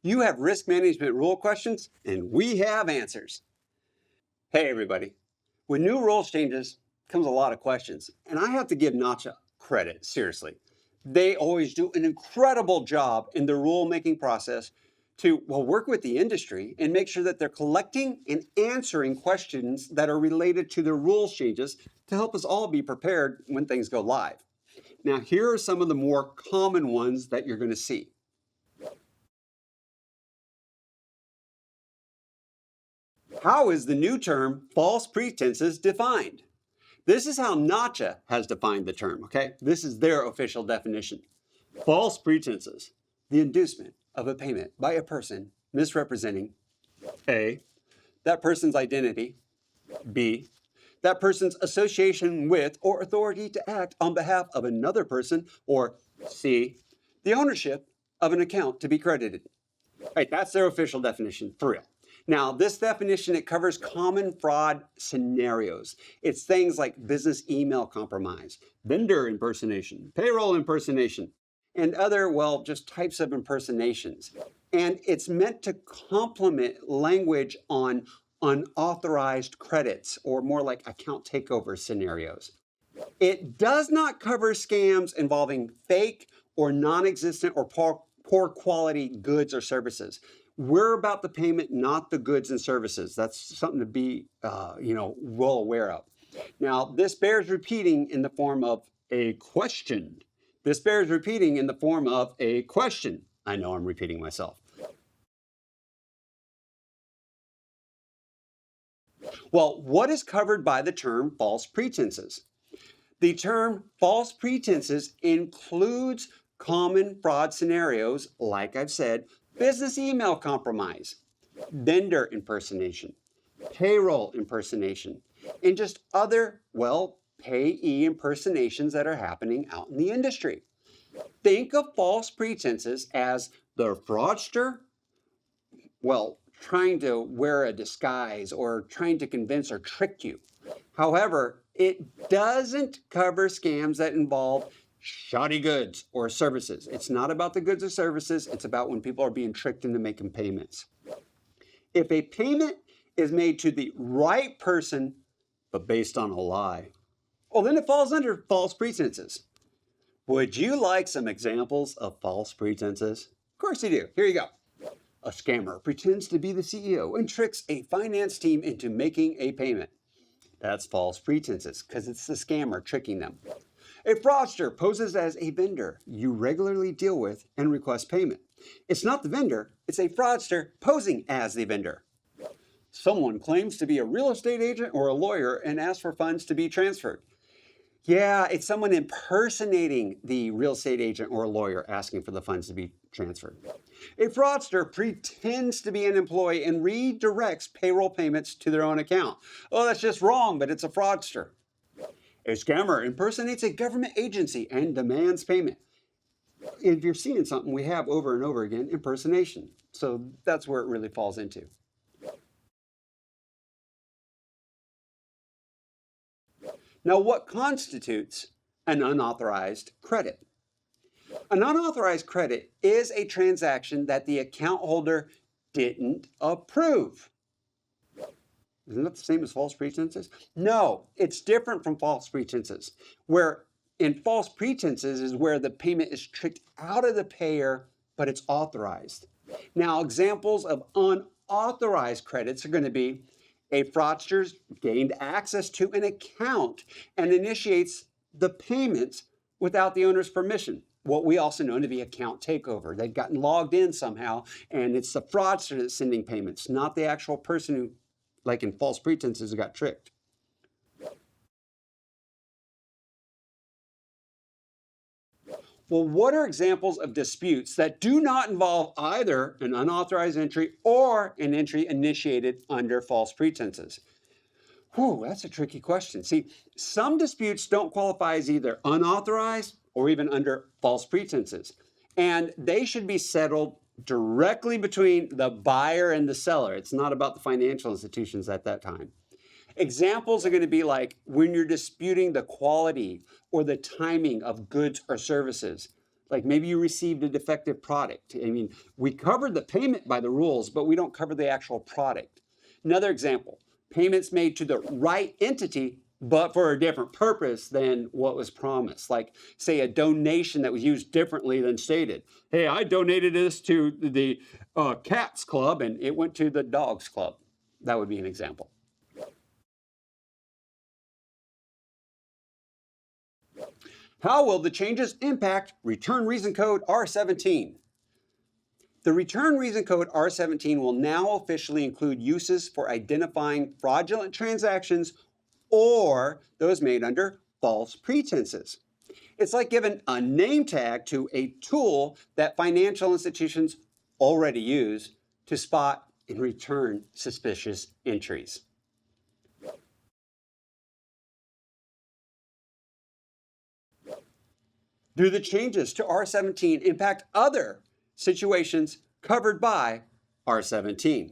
You have risk management rule questions, and we have answers. Hey, everybody. With new rules changes comes a lot of questions, and I have to give Nacha credit, seriously. They always do an incredible job in the rulemaking process to work with the industry and make sure that they're collecting and answering questions that are related to the rules changes to help us all be prepared when things go live. Now, here are some of the more common ones that you're going to see. How is the new term false pretenses defined? This is how Nacha has defined the term, okay? This is their official definition. False pretenses, the inducement of a payment by a person misrepresenting A, that person's identity, B, that person's association with or authority to act on behalf of another person, or C, the ownership of an account to be credited. Right, that's their official definition, for real. Now, this definition, it covers common fraud scenarios. It's things like business email compromise, vendor impersonation, payroll impersonation, and other, just types of impersonations. And it's meant to complement language on unauthorized credits, or more like account takeover scenarios. It does not cover scams involving fake or non-existent or poor quality goods or services. We're about the payment, not the goods and services. That's something to be, well aware of. Now, this bears repeating in the form of a question. This bears repeating in the form of a question. I know I'm repeating myself. Well, what is covered by the term false pretenses? The term false pretenses includes common fraud scenarios, like I've said, business email compromise, vendor impersonation, payroll impersonation, and just other, payee impersonations that are happening out in the industry. Think of false pretenses as the fraudster, trying to wear a disguise or trying to convince or trick you. However, it doesn't cover scams that involve shoddy goods or services. It's not about the goods or services. It's about when people are being tricked into making payments. If a payment is made to the right person, but based on a lie, then it falls under false pretenses. Would you like some examples of false pretenses? Of course you do. Here you go. A scammer pretends to be the CEO and tricks a finance team into making a payment. That's false pretenses because it's the scammer tricking them. A fraudster poses as a vendor you regularly deal with and request payment. It's not the vendor, it's a fraudster posing as the vendor. Someone claims to be a real estate agent or a lawyer and asks for funds to be transferred. Yeah, it's someone impersonating the real estate agent or a lawyer asking for the funds to be transferred. A fraudster pretends to be an employee and redirects payroll payments to their own account. That's just wrong, but it's a fraudster. A scammer impersonates a government agency and demands payment. If you're seeing something, we have over and over again impersonation. So that's where it really falls into. Now, what constitutes an unauthorized credit? An unauthorized credit is a transaction that the account holder didn't approve. Isn't that the same as false pretenses? No, it's different from false pretenses. Where in false pretenses is where the payment is tricked out of the payer, but it's authorized. Now, examples of unauthorized credits are going to be a fraudster gained access to an account and initiates the payments without the owner's permission. What we also know to be account takeover. They've gotten logged in somehow, and it's the fraudster that's sending payments, not the actual person who, like in false pretenses, got tricked. What are examples of disputes that do not involve either an unauthorized entry or an entry initiated under false pretenses? That's a tricky question. See, some disputes don't qualify as either unauthorized or even under false pretenses, and they should be settled directly between the buyer and the seller. It's not about the financial institutions at that time. Examples are going to be like when you're disputing the quality or the timing of goods or services. Like maybe you received a defective product. I mean, we cover the payment by the rules, but we don't cover the actual product. Another example, payments made to the right entity, but for a different purpose than what was promised. Like, say, a donation that was used differently than stated. Hey, I donated this to the Cats Club, and it went to the Dogs Club. That would be an example. How will the changes impact Return Reason Code R17? The Return Reason Code R17 will now officially include uses for identifying fraudulent transactions or those made under false pretenses. It's like giving a name tag to a tool that financial institutions already use to spot and return suspicious entries. Do the changes to R17 impact other situations covered by R17?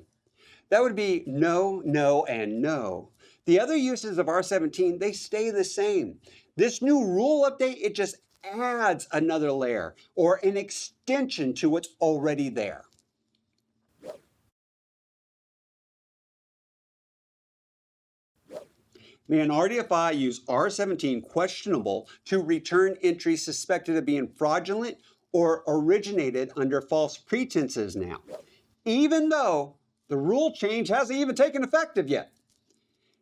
That would be no, no, and no. The other uses of R17, they stay the same. This new rule update, it just adds another layer or an extension to what's already there. May an RDFI use R17 questionable to return entries suspected of being fraudulent or originated under false pretenses now, even though the rule change hasn't even taken effect yet?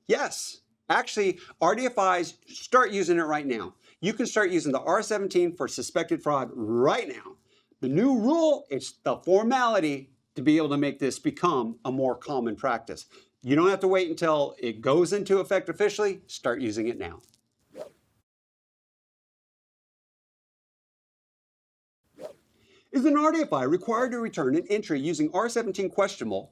Yes, actually, RDFIs start using it right now. You can start using the R17 for suspected fraud right now. The new rule, it's the formality to be able to make this become a more common practice. You don't have to wait until it goes into effect officially. Start using it now. Is an RDFI required to return an entry using R17 questionable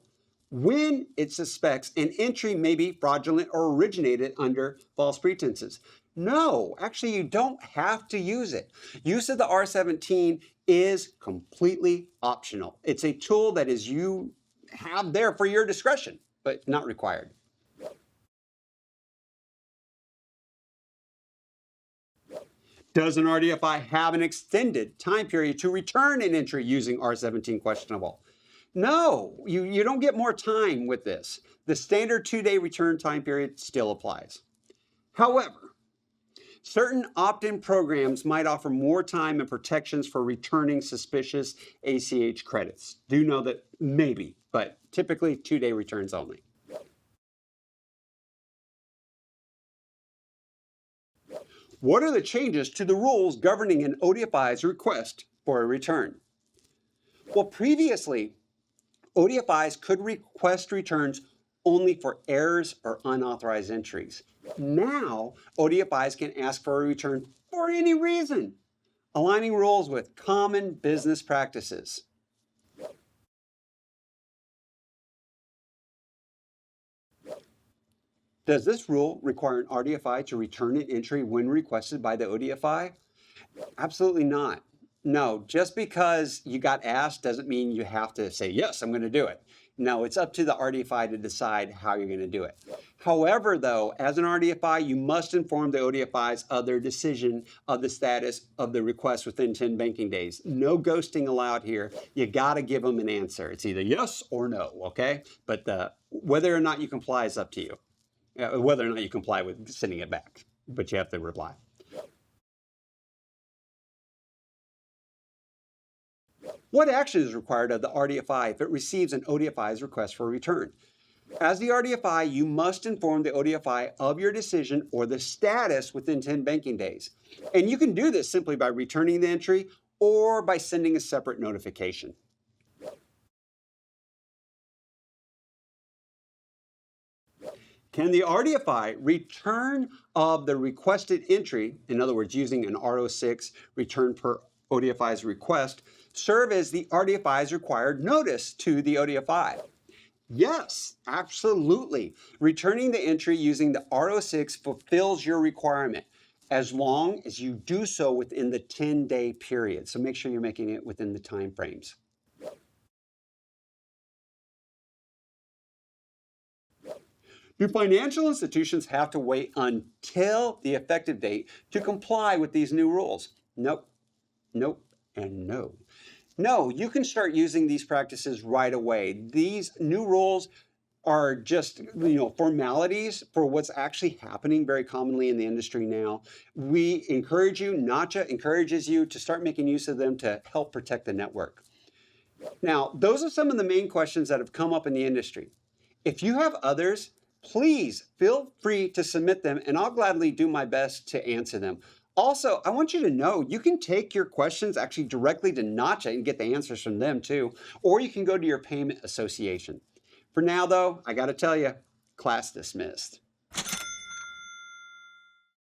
when it suspects an entry may be fraudulent or originated under false pretenses? No, actually, you don't have to use it. Use of the R17 is completely optional. It's a tool that is you have there for your discretion, but not required. Does an RDFI have an extended time period to return an entry using R17 questionable? No, you don't get more time with this. The standard 2-day return time period still applies. However, certain opt-in programs might offer more time and protections for returning suspicious ACH credits. Do know that maybe, but typically 2-day returns only. What are the changes to the rules governing an ODFI's request for a return? Well, previously, ODFIs could request returns only for errors or unauthorized entries. Now, ODFIs can ask for a return for any reason, aligning rules with common business practices. Does this rule require an RDFI to return an entry when requested by the ODFI? Absolutely not. No, just because you got asked doesn't mean you have to say, yes, I'm going to do it. No, it's up to the RDFI to decide how you're going to do it. However, though, as an RDFI, you must inform the ODFIs of their decision of the status of the request within 10 banking days. No ghosting allowed here. You got to give them an answer. It's either yes or no, okay? But whether or not you comply is up to you. Whether or not you comply with sending it back, but you have to reply. What action is required of the RDFI if it receives an ODFI's request for a return? As the RDFI, you must inform the ODFI of your decision or the status within 10 banking days. And you can do this simply by returning the entry or by sending a separate notification. Can the RDFI return of the requested entry, in other words, using an R06 return per ODFI's request, serve as the RDFI's required notice to the ODFI? Yes, absolutely. Returning the entry using the R06 fulfills your requirement as long as you do so within the 10-day period. So make sure you're making it within the time frames. Do financial institutions have to wait until the effective date to comply with these new rules? Nope, nope, And no. No, you can start using these practices right away. These new rules are just formalities for what's actually happening very commonly in the industry now. We encourage you, Nacha encourages you to start making use of them to help protect the network. Now, those are some of the main questions that have come up in the industry. If you have others, please feel free to submit them and I'll gladly do my best to answer them. Also, I want you to know you can take your questions actually directly to Nacha and get the answers from them too, or you can go to your payment association. For now though, I gotta tell you, class dismissed.